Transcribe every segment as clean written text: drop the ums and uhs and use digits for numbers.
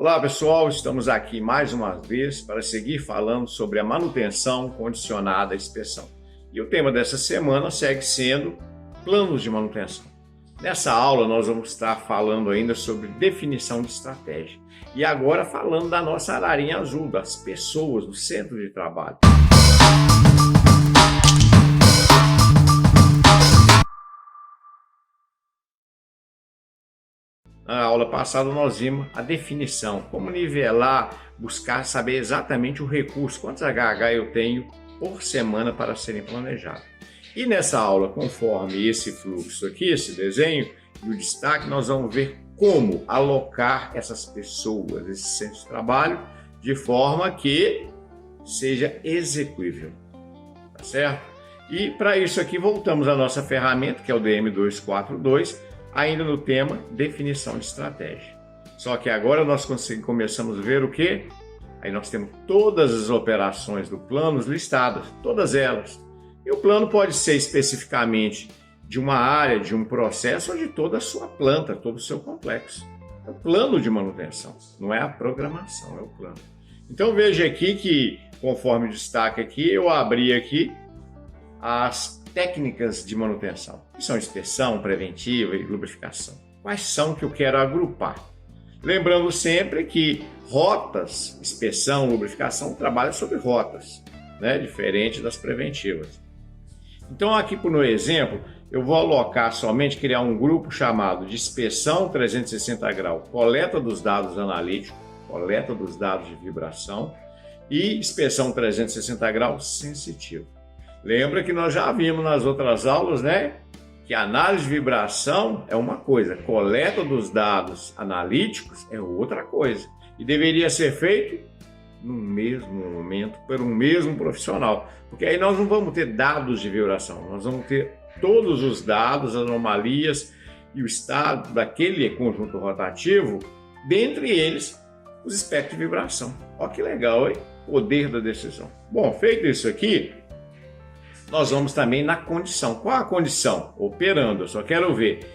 Olá pessoal, estamos aqui mais uma vez para seguir falando sobre a manutenção condicionada à inspeção. E o tema dessa semana segue sendo planos de manutenção. Nessa aula nós vamos estar falando ainda sobre definição de estratégia. E agora falando da nossa ararinha azul, das pessoas, do centro de trabalho. Na aula passada nós vimos a definição, como nivelar, buscar saber exatamente o recurso, quantos HH eu tenho por semana para serem planejados. E nessa aula, conforme esse fluxo aqui, esse desenho e o destaque, nós vamos ver como alocar essas pessoas, esse centro de trabalho, de forma que seja execuível, tá certo? E para isso aqui voltamos à nossa ferramenta, que é o DM242, ainda no tema definição de estratégia. Só que agora nós começamos a ver o quê? Aí nós temos todas as operações do plano listadas, todas elas. E o plano pode ser especificamente de uma área, de um processo ou de toda a sua planta, todo o seu complexo. É o plano de manutenção, não é a programação, é o plano. Então veja aqui que, conforme o destaque aqui, eu abri aqui as técnicas de manutenção, que são inspeção, preventiva e lubrificação. Quais são que eu quero agrupar? Lembrando sempre que rotas, inspeção, lubrificação, trabalham sobre rotas, né? Diferente das preventivas. Então aqui no exemplo, eu vou alocar somente, criar um grupo chamado de inspeção 360 graus, coleta dos dados analíticos, coleta dos dados de vibração e inspeção 360 graus sensitiva. Lembra que nós já vimos nas outras aulas, né? Que a análise de vibração é uma coisa, coleta dos dados analíticos é outra coisa. E deveria ser feito no mesmo momento, por um mesmo profissional. Porque aí nós não vamos ter dados de vibração, nós vamos ter todos os dados, anomalias e o estado daquele conjunto rotativo, dentre eles os espectros de vibração. Olha que legal, hein? Poder da decisão. Bom, feito isso aqui, nós vamos também na condição. Qual a condição? Operando. Eu só quero ver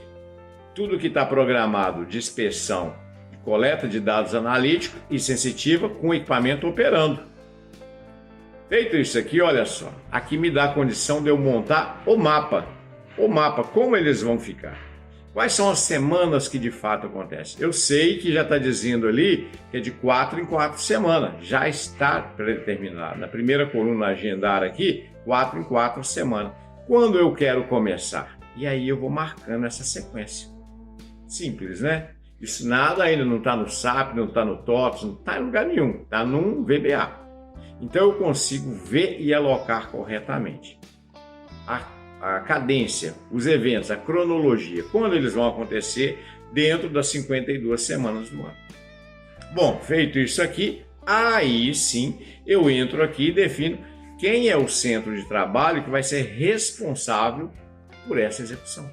tudo que está programado de inspeção, de coleta de dados analíticos e sensitiva com o equipamento operando. Feito isso aqui, olha só. Aqui me dá a condição de eu montar o mapa. O mapa, como eles vão ficar. Quais são as semanas que de fato acontecem? Eu sei que já está dizendo ali que é de 4 em 4 semanas. Já está predeterminado. Na primeira coluna agendar aqui, 4 em 4 semanas. Quando eu quero começar? E aí eu vou marcando essa sequência. Simples, né? Isso nada ainda não está no SAP, não está no TOTS, não está em lugar nenhum. Está num VBA. Então eu consigo ver e alocar corretamente. A cadência, os eventos, a cronologia, quando eles vão acontecer dentro das 52 semanas do ano. Bom, feito isso aqui, aí sim eu entro aqui e defino quem é o centro de trabalho que vai ser responsável por essa execução.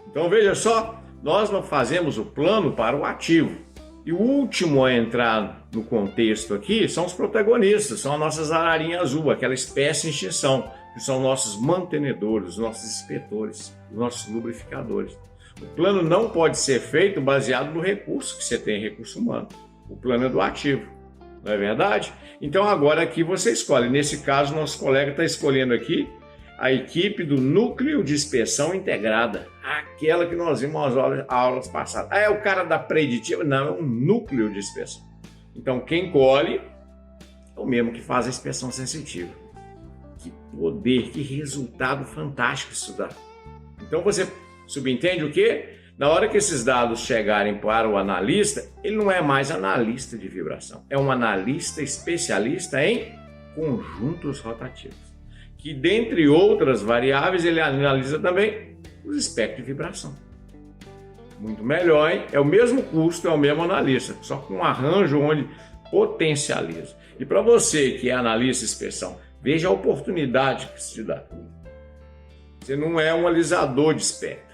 Então veja só, nós fazemos o plano para o ativo. E o último a entrar no contexto aqui são os protagonistas, são as nossas ararinhas azul, aquela espécie em extinção, que são nossos mantenedores, os nossos inspetores, os nossos lubrificadores. O plano não pode ser feito baseado no recurso que você tem, recurso humano. O plano é do ativo, não é verdade? Então agora aqui você escolhe. Nesse caso, nosso colega está escolhendo aqui a equipe do núcleo de inspeção integrada, aquela que nós vimos nas aulas passadas. Ah, é o cara da preditiva? Não, é um núcleo de inspeção. Então quem colhe é o mesmo que faz a inspeção sensitiva. Que poder, que resultado fantástico isso dá. Então você subentende o quê? Na hora que esses dados chegarem para o analista, ele não é mais analista de vibração, é um analista especialista em conjuntos rotativos, que dentre outras variáveis ele analisa também os espectros de vibração. Muito melhor, hein? É o mesmo custo, é o mesmo analista, só com um arranjo onde potencializa. E para você que é analista de inspeção, veja a oportunidade que se te dá. Você não é um alisador de espectro.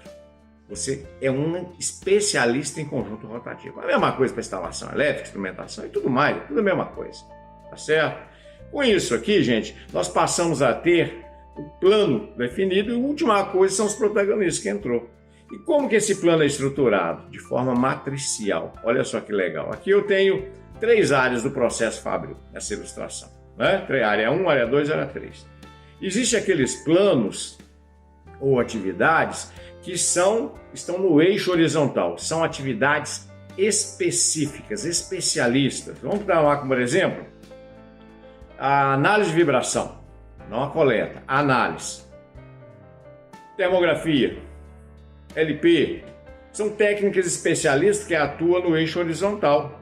Você é um especialista em conjunto rotativo. A mesma coisa para instalação elétrica, instrumentação e tudo mais. É tudo a mesma coisa. Tá certo? Com isso aqui, gente, nós passamos a ter o plano definido e a última coisa são os protagonistas que entrou. E como que esse plano é estruturado? De forma matricial. Olha só que legal. Aqui eu tenho 3 áreas do processo fabril, nessa ilustração. Né? Área 1, área 2, área 3. Existem aqueles planos ou atividades que estão no eixo horizontal. São atividades específicas, especialistas. Vamos dar lá como exemplo a análise de vibração, não a coleta, a análise. Termografia, LP, são técnicas especialistas que atuam no eixo horizontal.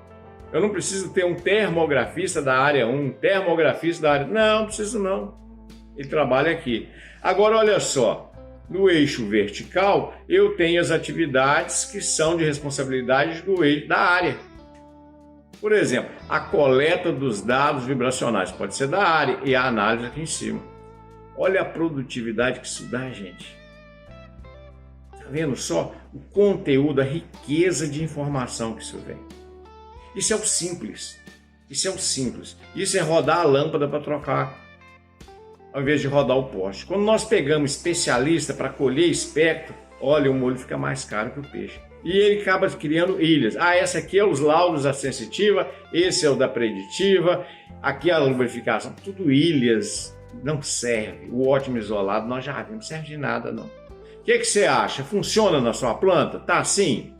Eu não preciso ter um termografista da área 1, um termografista da área... Não preciso não. Ele trabalha aqui. Agora, olha só, no eixo vertical, eu tenho as atividades que são de responsabilidade do eixo da área. Por exemplo, a coleta dos dados vibracionais pode ser da área e a análise aqui em cima. Olha a produtividade que isso dá, gente. Tá vendo só o conteúdo, a riqueza de informação que isso vem? Isso é o simples. Isso é o simples. Isso é rodar a lâmpada para trocar, ao invés de rodar o poste. Quando nós pegamos especialista para colher espectro, olha, o molho fica mais caro que o peixe. E ele acaba criando ilhas. Ah, essa aqui é os laudos da sensitiva, esse é o da preditiva, aqui é a lubrificação. Tudo ilhas, não serve. O ótimo isolado nós já vimos, não serve de nada não. O que você acha? Funciona na sua planta? Tá assim?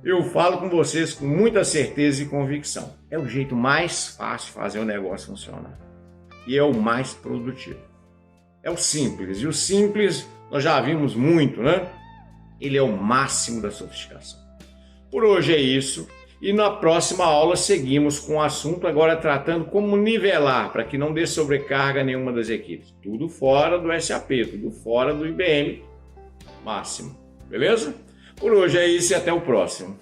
Eu falo com vocês com muita certeza e convicção. É o jeito mais fácil de fazer o negócio funcionar. E é o mais produtivo. É o simples. E o simples, nós já vimos muito, né? Ele é o máximo da sofisticação. Por hoje é isso. E na próxima aula seguimos com o assunto agora tratando como nivelar para que não dê sobrecarga a nenhuma das equipes. Tudo fora do SAP, tudo fora do IBM máximo. Beleza? Por hoje é isso e até o próximo.